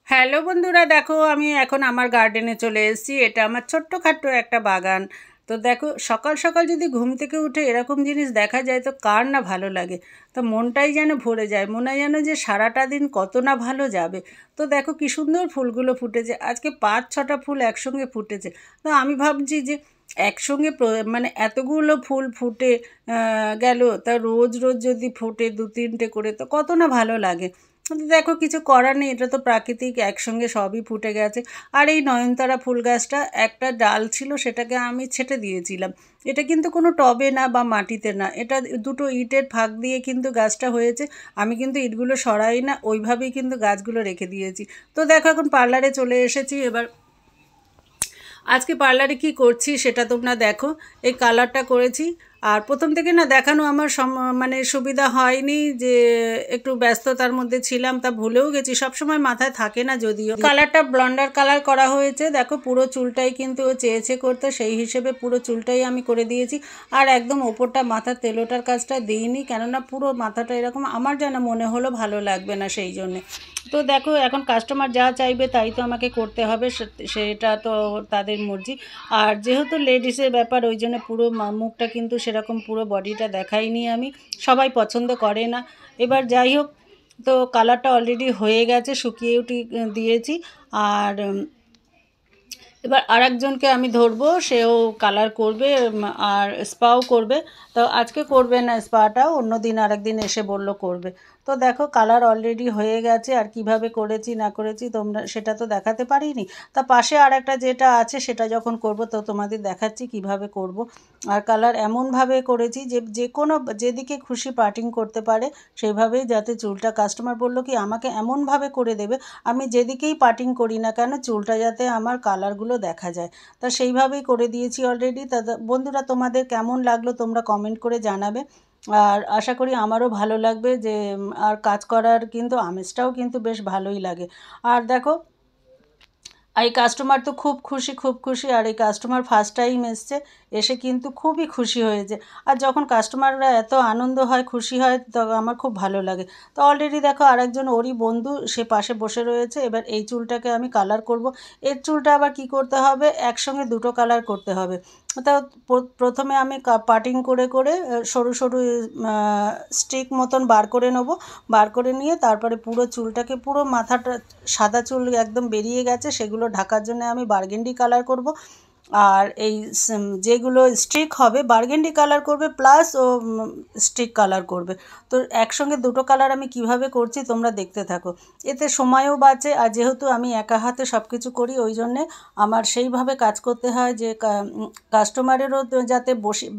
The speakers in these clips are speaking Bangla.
হ্যালো বন্ধুরা, দেখো আমি এখন আমার গার্ডেনে চলে এসেছি। এটা আমার ছোট্টখাট্ট একটা বাগান। তো দেখো, সকাল সকাল যদি ঘুম থেকে উঠে এরকম জিনিস দেখা যায় তো কার না ভালো লাগে। তো মনটাই যেন ভরে যায়, মনে হয় যেন যে সারাটা দিন কত না ভালো যাবে। তো দেখো কি সুন্দর ফুলগুলো ফুটেছে, আজকে 5-6টা ফুল একসঙ্গে ফুটেছে। তো আমি ভাবছি যে একসঙ্গে মানে এতগুলো ফুল ফুটে গেল, তা রোজ রোজ যদি ফোটে 2-3টে করে তো কত না ভালো লাগে। কিন্তু দেখো কিছু করার নেই, এটা তো প্রাকৃতিক, একসঙ্গে সবই ফুটে গেছে। আর এই নয়নতারা ফুল গাছটা একটা ডাল ছিল, সেটাকে আমি ছেঁটে দিয়েছিলাম। এটা কিন্তু কোনো টবে না বা মাটিতে না, এটা দুটো ইটের ফাঁক দিয়ে কিন্তু গাছটা হয়েছে। আমি কিন্তু ইটগুলো সরাই না, ওইভাবেই কিন্তু গাছগুলো রেখে দিয়েছি। তো দেখো এখন পার্লারে চলে এসেছি। এবার আজকে পার্লারে কি করছি সেটা তোমরা দেখো। এই কালারটা করেছি। আর প্রথম থেকে না দেখানো আমার মানে সুবিধা হয়নি, যে একটু ব্যস্ততার মধ্যে ছিলাম, তা ভুলেও গেছি, সবসময় মাথায় থাকে না। যদিও কালারটা ব্লন্ডার কালার করা হয়েছে, দেখো পুরো চুলটাই কিন্তু ও চেয়েছে করতে, সেই হিসেবে পুরো চুলটাই আমি করে দিয়েছি। আর একদম ওপরটা মাথার তেলোটার কাজটা দিইনি, কেননা পুরো মাথাটা এরকম আমার যেন মনে হলো ভালো লাগবে না, সেই জন্যে। তো দেখো এখন কাস্টমার যা চাইবে তাই তো আমাকে করতে হবে, সেটা তো তাদের মর্জি। আর যেহেতু লেডিসের ব্যাপার, ওই জন্য পুরো মুখটা কিন্তু সেরকম পুরো বডিটা দেখাইনি আমি, সবাই পছন্দ করে না। এবার যাই হোক, তো কালারটা অলরেডি হয়ে গেছে, শুকিয়ে দিয়েছি। আর এবার আরেকজনকে আমি ধরবো, সেও কালার করবে, আর স্পাও করবে। তো আজকে করবে না স্পাটা, অন্য দিন আরেকদিন এসে বলল করবে। তো দেখো কালার অলরেডি হয়ে গেছে, আর কিভাবে করেছি না করেছি তোমরা সেটা তো দেখাতে পারিনি। তা পাশে আর একটা যেটা আছে সেটা যখন করব তো তোমাদের দেখাচ্ছি কিভাবে করব। আর কালার এমনভাবে করেছি যে যে কোনো যেদিকে খুশি পার্টিং করতে পারে সেইভাবেই, যাতে চুলটা, কাস্টমার বললো কি আমাকে এমনভাবে করে দেবে আমি যেদিকেই পার্টিং করি না কেন চুলটা যাতে আমার কালারগুলো দেখা যায়। তা সেইভাবেই করে দিয়েছি অলরেডি। তা বন্ধুরা, তোমাদের কেমন লাগলো তোমরা কমেন্ট করে জানাবে। আর আশা করি আমারও ভালো লাগবে, যে আর কাজ করার কিন্তু আমেজটাও কিন্তু বেশ ভালোই লাগে। আর দেখো এই কাস্টমার তো খুব খুশি, খুব খুশি। আর এই কাস্টমার ফার্স্ট টাইম এসছে, এসে কিন্তু খুবই খুশি হয়েছে। আর যখন কাস্টমাররা এত আনন্দ হয়, খুশি হয়, তখন আমার খুব ভালো লাগে। তো অলরেডি দেখো আরেকজন ওরই বন্ধু সে পাশে বসে রয়েছে। এবার এই চুলটাকে আমি কালার করব। এর চুলটা আবার কি করতে হবে, একসঙ্গে দুটো কালার করতে হবে। তা প্রথমে আমি পাটিং করে করে সরু সরু স্টিক মতন বার করে নেবো। বার করে নিয়ে তারপরে পুরো চুলটাকে, পুরো মাথাটা সাদা চুল একদম বেরিয়ে গেছে, সেগুলো ঢাকার জন্য আমি বার্গেন্ডি কালার করব। আর এই যেগুলো স্ট্রিক হবে বার্গেন্ডি কালার করবে, প্লাস ও স্ট্রিক কালার করবে। তো একসঙ্গে দুটো কালার আমি কিভাবে করছি তোমরা দেখতে থাকো। এতে সময়ও বাঁচে, আর যেহেতু আমি একা হাতে সব কিছু করি ওই জন্যে আমার সেইভাবে কাজ করতে হয় যে কাস্টমারেরও যাতে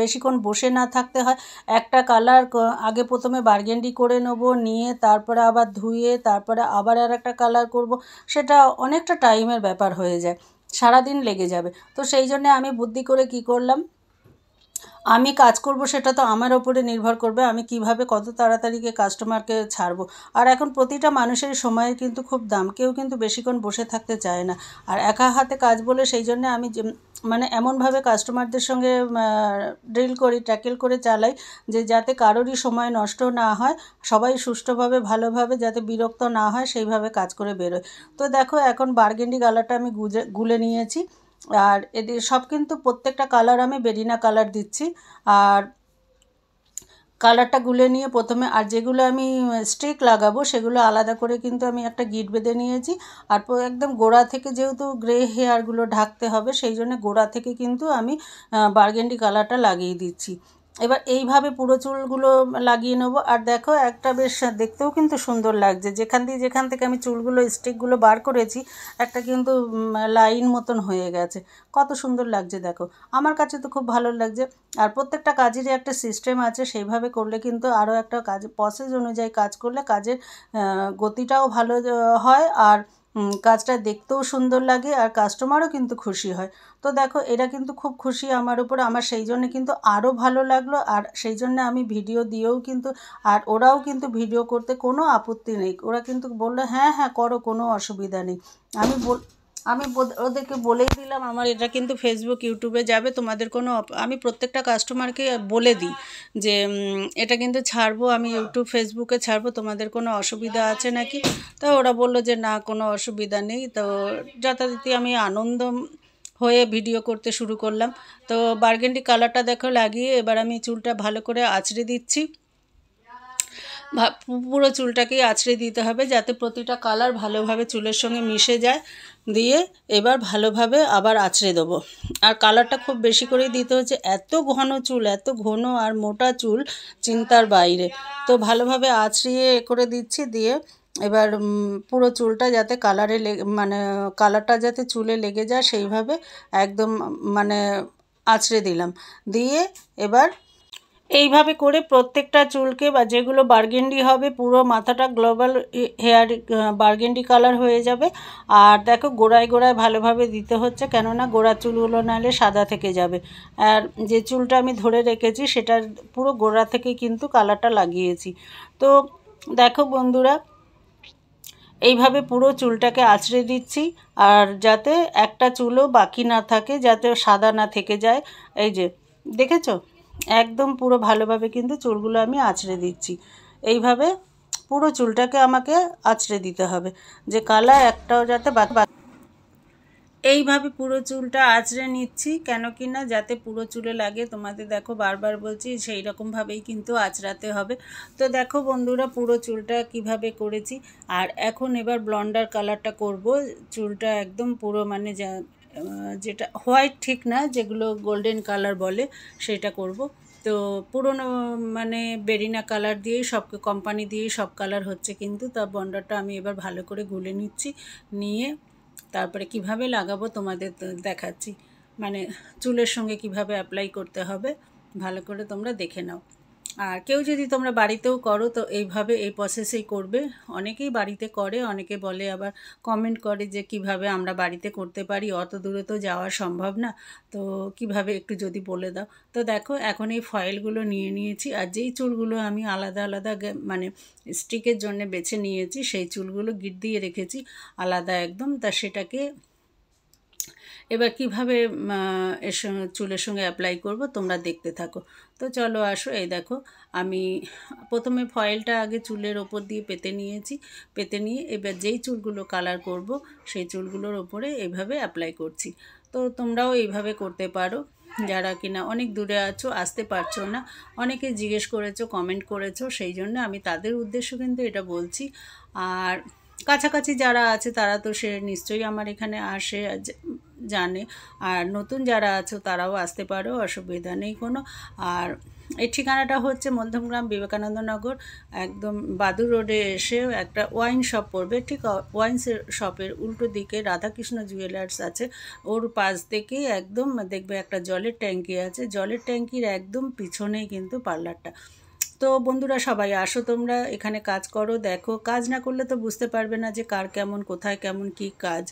বেশিক্ষণ বসে না থাকতে হয়। একটা কালার আগে প্রথমে বার্গেন্ডি করে নেব, নিয়ে তারপরে আবার ধুয়ে তারপরে আবার আর একটা কালার করব। সেটা অনেকটা টাইমের ব্যাপার হয়ে যায়, সারাদিন লেগে যাবে। তো সেই জন্যে আমি বুদ্ধি করে কি করলাম, আমি কাজ করব সেটা তো আমার ওপরে নির্ভর করবে, আমি কিভাবে কত তাড়াতাড়িকে কাস্টমারকে ছাড়বো। আর এখন প্রতিটা মানুষের সময়ের কিন্তু খুব দাম, কেউ কিন্তু বেশিক্ষণ বসে থাকতে চায় না। আর একা হাতে কাজ বলে সেই জন্য আমি মানে এমনভাবে কাস্টমারদের সঙ্গে ডিল করি, ট্যাকেল করে চালাই, যে যাতে কারোরই সময় নষ্ট না হয়, সবাই সুষ্ঠুভাবে ভালোভাবে যাতে বিরক্ত না হয় সেইভাবে কাজ করে বেরোয়। তো দেখো এখন বার্গেন্ডি কালারটা আমি গুলে নিয়েছি। আর এদের সব কিন্তু প্রত্যেকটা কালার আমি বেরিনা কালার দিচ্ছি। আর কালারটা গুলে নিয়ে প্রথমে, আর যেগুলো আমি স্টিক লাগাবো সেগুলো আলাদা করে কিন্তু আমি একটা গিট বেঁধে নিয়েছি। আর একদম গোড়া থেকে, যেহেতু গ্রে হেয়ারগুলো ঢাকতে হবে সেই জন্য গোড়া থেকে কিন্তু আমি বার্গেন্ডি কালারটা লাগিয়ে দিচ্ছি। এবার এইভাবে পুরো চুলগুলো লাগিয়ে নেবো। আর দেখো একটা বেশ দেখতেও কিন্তু সুন্দর লাগছে, যেখান থেকে আমি চুলগুলো স্টিকগুলো বার করেছি একটা কিন্তু লাইন মতন হয়ে গেছে, কত সুন্দর লাগছে দেখো। আমার কাছে তো খুব ভালো লাগছে। আর প্রত্যেকটা কাজেরই একটা সিস্টেম আছে, সেইভাবে করলে কিন্তু আরও একটা কাজ, প্রসেস অনুযায়ী কাজ করলে কাজের গতিটাও ভালো হয়, আর কাজটা দেখতেও সুন্দর লাগে, আর কাস্টমারও কিন্তু খুশি হয়। তো দেখো এরা কিন্তু খুব খুশি আমার উপরে, আমার সেই জন্য কিন্তু আরও ভালো লাগলো। আর সেই জন্য আমি ভিডিও দিয়েও কিন্তু, আর ওরাও কিন্তু ভিডিও করতে কোনো আপত্তি নেই, ওরা কিন্তু বললো হ্যাঁ হ্যাঁ করো, কোনো অসুবিধা নেই। আমি আমি ওদেরকে বলেই দিলাম আমার এটা কিন্তু ফেসবুক ইউটিউবে যাবে, তোমাদের কোনো আমি প্রত্যেকটা কাস্টমারকে বলে দিই যে এটা কিন্তু ছাড়বো, আমি ইউটিউব ফেসবুকে ছাড়বো, তোমাদের কোনো অসুবিধা আছে নাকি। তো ওরা বললো যে না, কোনো অসুবিধা নেই। তো যথারীতি আমি আনন্দ হয়ে ভিডিও করতে শুরু করলাম। তো বার্গেন্ডি কালারটা দেখো লাগিয়ে এবার আমি চুলটা ভালো করে আঁচড়ে দিচ্ছি। পুরো চুলটাকেই আঁচড়ে দিতে হবে যাতে প্রতিটা কালার ভালোভাবে চুলের সঙ্গে মিশে যায়। দিয়ে এবার ভালোভাবে আবার আঁচড়ে দেবো। আর কালারটা খুব বেশি করেই দিতে হচ্ছে, এত ঘন চুল, এত ঘন আর মোটা চুল চিন্তার বাইরে। তো ভালোভাবে আঁচড়িয়ে করে দিচ্ছি। দিয়ে এবার পুরো চুলটা যাতে কালারে মানে কালারটা যাতে চুলে লেগে যায় সেইভাবে একদম মানে আঁচড়ে দিলাম। দিয়ে এবার এইভাবে করে প্রত্যেকটা চুলকে বা যেগুলো বার্গেন্ডি হবে পুরো মাথাটা গ্লোবাল হেয়ার বার্গেন্ডি কালার হয়ে যাবে। আর দেখো গোড়ায় গোড়ায় ভালোভাবে দিতে হচ্ছে, কেননা গোড়ার চুলগুলো নাহলে সাদা থেকে যাবে। আর যে চুলটা আমি ধরে রেখেছি সেটার পুরো গোড়া থেকে কিন্তু কালারটা লাগিয়েছি। তো দেখো বন্ধুরা, এইভাবে পুরো চুলটাকে আঁচড়ে দিচ্ছি। আর যাতে একটা চুলও বাকি না থাকে, যাতে সাদা না থেকে যায়। এই যে দেখেছো, একদম পুরো ভালোভাবে কিন্তু চুলগুলো আমি আঁচড়ে দিচ্ছি। এইভাবে পুরো চুলটাকে আমাকে আঁচড়ে দিতে হবে, যে কালার একটাও যাতে এইভাবে পুরো চুলটা আঁচড়ে নিচ্ছি, কেন কি না যাতে পুরো চুলে লাগে। তোমাদের দেখো বারবার বলছি সেই রকমভাবেই কিন্তু আঁচড়াতে হবে। তো দেখো বন্ধুরা পুরো চুলটা কিভাবে করেছি। আর এখন এবার ব্লন্ডার কালারটা করব। চুলটা একদম পুরো মানে যেটা হোয়াইট ঠিক না, যেগুলো গোল্ডেন কালার বলে সেটা করব। তো পুরোনো মানে বেরিনা কালার দিয়েই সব কোম্পানি দিয়েই সব কালার হচ্ছে, কিন্তু তার ব্লন্ডারটা আমি এবার ভালো করে গুলে নিচ্ছি। নিয়ে তারপরে কিভাবে লাগাবো তোমাদের দেখাচ্ছি, মানে চুলের সঙ্গে কিভাবে অ্যাপ্লাই করতে হবে ভালো করে তোমরা দেখে নাও। আর কেউ যদি তোমরা বাড়িতেও করো তো এইভাবে এই প্রসেসেই করবে। অনেকেই বাড়িতে করে, অনেকে বলে আবার কমেন্ট করে যে কিভাবে আমরা বাড়িতে করতে পারি, অত দূরে তো যাওয়া সম্ভব না, তো কিভাবে একটু যদি বলে দাও। তো দেখো এখন এই ফয়েলগুলো নিয়ে নিয়েছি, আর যেই চুলগুলো আমি আলাদা আলাদা মানে স্টিকের জন্য বেছে নিয়েছি সেই চুলগুলো গিট দিয়ে রেখেছি আলাদা একদম। তা সেটাকে এবার কিভাবে এর সঙ্গে চুলের সঙ্গে অ্যাপ্লাই করব তোমরা দেখতে থাকো। তো চলো আসো, এই দেখো আমি প্রথমে ফয়েলটা আগে চুলের ওপর দিয়ে পেতে নিয়েছি। পেতে নিয়ে এবার যেই চুলগুলো কালার করব সেই চুলগুলোর ওপরে এইভাবে অ্যাপ্লাই করছি। তো তোমরাও এইভাবে করতে পারো, যারা কিনা অনেক দূরে আছো, আসতে পারছো না, অনেকে জিজ্ঞেস করেছো, কমেন্ট করেছো, সেই জন্য আমি তাদের উদ্দেশ্য কিন্তু এটা বলছি। আর কাছাকাছি যারা আছে তারা তো সে নিশ্চয়ই আমার এখানে আসে, জানে। আর নতুন যারা আছো তারাও আসতে পারো, অসুবিধা নেই কোনো। আর এই ঠিকানাটা হচ্ছে মধ্যমগ্রাম বিবেকানন্দনগর, একদম বাদুর রোডে এসে একটা ওয়াইন শপ পড়বে, ঠিক ওয়াইন শপের উল্টো দিকে রাধাকৃষ্ণ জুয়েলার্স আছে, ওর পাশ থেকেই একদম দেখবে একটা জলের ট্যাঙ্কি আছে, জলের ট্যাঙ্কির একদম পিছনেই কিন্তু পার্লারটা। তো বন্ধুরা সবাই আসো, তোমরা এখানে কাজ করো, দেখো। কাজ না করলে তো বুঝতে পারবে না যে কার কেমন, কোথায় কেমন কি কাজ।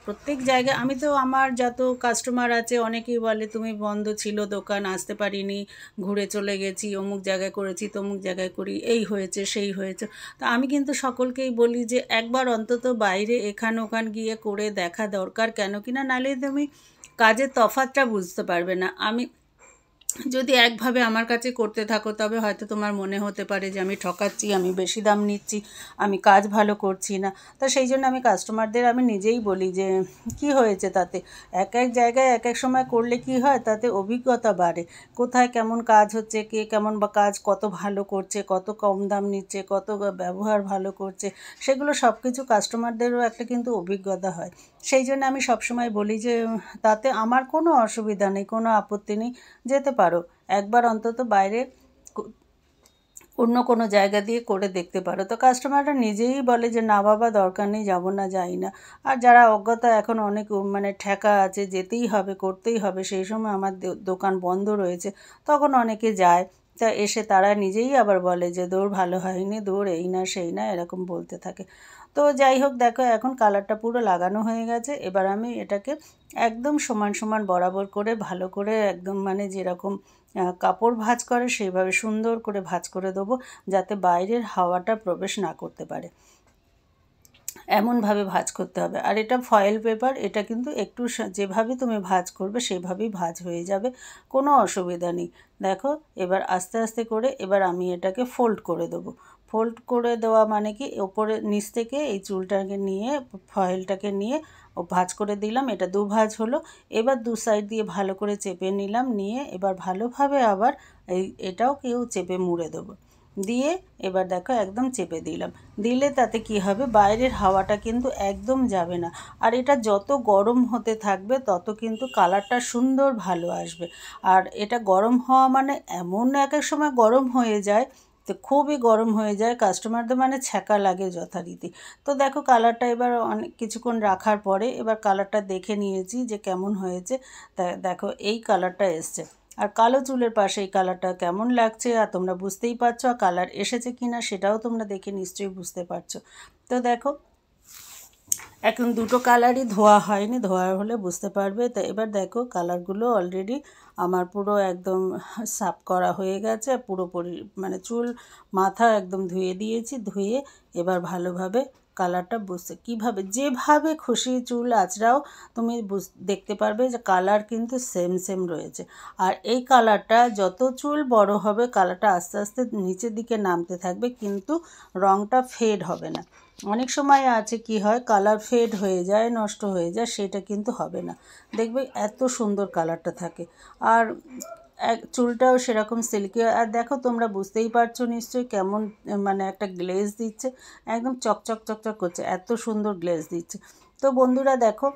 প্রত্যেক জায়গায় আমি তো আমার যত কাস্টমার আছে অনেকেই বলে তুমি বন্ধ ছিল দোকান, আসতে পারিনি, ঘুরে চলে গেছি, অমুক জায়গায় করেছি তমুক জায়গায় করি, এই হয়েছে সেই হয়েছে। তো আমি কিন্তু সকলকেই বলি যে একবার অন্তত বাইরে এখান ওখান গিয়ে করে দেখা দরকার, কেন কিনা নালে তুমি কাজের তফাৎটা বুঝতে পারবে না। আমি যদি একভাবে আমার কাছে করতে থাকো তবে হয়তো তোমার মনে হতে পারে যে আমি ঠকাচ্ছি, আমি বেশি দাম নিচ্ছি, আমি কাজ ভালো করছি না। তা সেই জন্য আমি কাস্টমারদের আমি নিজেই বলি যে কি হয়েছে তাতে, এক এক জায়গায় এক এক সময় করলে কি হয়, তাতে অভিজ্ঞতা বাড়ে, কোথায় কেমন কাজ হচ্ছে, কে কেমন বা কাজ কত ভালো করছে, কত কম দাম নিচ্ছে, কত ব্যবহার ভালো করছে, সেগুলো সব কিছু কাস্টমারদেরও একটা কিন্তু অভিজ্ঞতা হয়। সেই জন্য আমি সবসময় বলি যে তাতে আমার কোনো অসুবিধা নেই, কোনো আপত্তি নেই, যেতে পারো একবার অন্তত বাইরে অন্য কোনো জায়গা দিয়ে করে দেখতে পারো। তো কাস্টমাররা নিজেই বলে যে না বাবা দরকার নেই, যাবো না, যাই না। আর যারা অজ্ঞতা এখন অনেক মানে ঠেকা আছে, যেতেই হবে, করতেই হবে, সেই সময় আমার দোকান বন্ধ রয়েছে, তখন অনেকে যায়। তা এসে তারা নিজেই আবার বলে যে দৌড় ভালো হয়নি, দৌড় এই না সেই না, এরকম বলতে থাকে। তো যাই হোক, দেখো এখন কালারটা পুরো লাগানো হয়ে গেছে। এবার আমি এটাকে একদম সমান সমান বরাবর করে ভালো করে একদম মানে যেরকম কাপড় ভাঁজ করে সেইভাবে সুন্দর করে ভাঁজ করে দেবো, যাতে বাইরের হাওয়াটা প্রবেশ না করতে পারে। এমনভাবে ভাঁজ করতে হবে। আর এটা ফয়েল পেপার, এটা কিন্তু একটু যেভাবে তুমি ভাঁজ করবে সেভাবেই ভাঁজ হয়ে যাবে, কোনো অসুবিধা নেই। দেখো এবার আস্তে আস্তে করে এবার আমি এটাকে ফোল্ড করে দেবো। ফোল্ড করে দেওয়া মানে কি, ওপরে নিচ থেকে এই চুলটাকে নিয়ে ফয়েলটাকে নিয়ে ও ভাঁজ করে দিলাম, এটা দু ভাঁজ হলো। এবার দু সাইড দিয়ে ভালো করে চেপে নিলাম, নিয়ে এবার ভালোভাবে আবার এটাও চেপে মুড়ে দেবো। দিয়ে এবার দেখো একদম চেপে দিলাম। দিলে তাতে কি হবে, বাইরের হাওয়াটা কিন্তু একদম যাবে না। আর এটা যত গরম হতে থাকবে তত কিন্তু কালারটা সুন্দর ভালো আসবে। আর এটা গরম হওয়া মানে এমন এক এক সময় গরম হয়ে যায়, তো খুবই গরম হয়ে যায়, কাস্টমারদের মানে ছ্যাঁকা লাগে যথারীতি। তো দেখো কালারটা এবার অনেক কিছুক্ষণ রাখার পরে এবার কালারটা দেখে নিয়েছি যে কেমন হয়েছে। তা দেখো এই কালারটা এসছে। আর কালো চুলের পাশে এই কালারটা কেমন লাগছে, আর তোমরা বুঝতেই পারছো, আর কালার এসেছে কি না সেটাও তোমরা দেখে নিশ্চয়ই বুঝতে পারছো। তো দেখো এখন দুটো কালারই ধোয়া হয়নি, ধোয়া হলে বুঝতে পারবে। তো এবার দেখো কালারগুলো অলরেডি আমার পুরো একদম সাফ করা হয়ে গেছে, পুরোপুরি মানে চুল মাথা একদম ধুয়ে দিয়েছি। ধুয়ে এবার ভালোভাবে কালারটা বুঝতে, কীভাবে যেভাবে খুশি চুল আঁচড়াও তুমি দেখতে পারবে যে কালার কিন্তু সেম সেম রয়েছে। আর এই কালারটা যত চুল বড় হবে কালারটা আস্তে আস্তে নিচের দিকে নামতে থাকবে, কিন্তু রঙটা ফেড হবে না। অনেক সময় আছে কি হয়, কালার ফেড হয়ে যায়, নষ্ট হয়ে যায়, সেটা কিন্তু হবে না। দেখবে এত সুন্দর কালারটা থাকে। আর চুলটাও সেরকম সিল্কি। আর দেখো তোমরা বুঝতেই পারছো নিশ্চয়ই কেমন মানে একটা গ্লেজ দিচ্ছে, একদম চকচক চকচক করছে, এত সুন্দর গ্লেজ দিচ্ছে। তো বন্ধুরা দেখো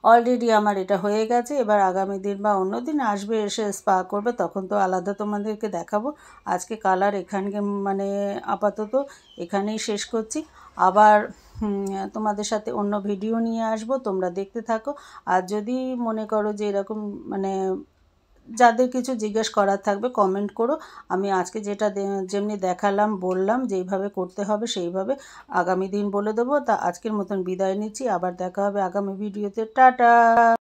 অলরেডি আমার এটা হয়ে গেছে। এবার আগামী দিন বা অন্য দিন আসবে, এসে স্পা করবে, তখন তো আলাদা তোমাদেরকে দেখাবো। আজকে কালার এখানকে মানে আপাতত এখানেই শেষ করছি। আবার তোমাদের সাথে অন্য ভিডিও নিয়ে আসবো, তোমরা দেখতে থাকো। আর যদি মনে করো যে এরকম মানে যাদের কিছু জিজ্ঞেস করার থাকবে কমেন্ট করো। আমি আজকে যেটা যেমনি দেখালাম বললাম যেইভাবে করতে হবে সেইভাবে আগামী দিন বলে দেবো। তা আজকের মতন বিদায় নিচ্ছি, আবার দেখা হবে আগামী ভিডিওতে। টাটা।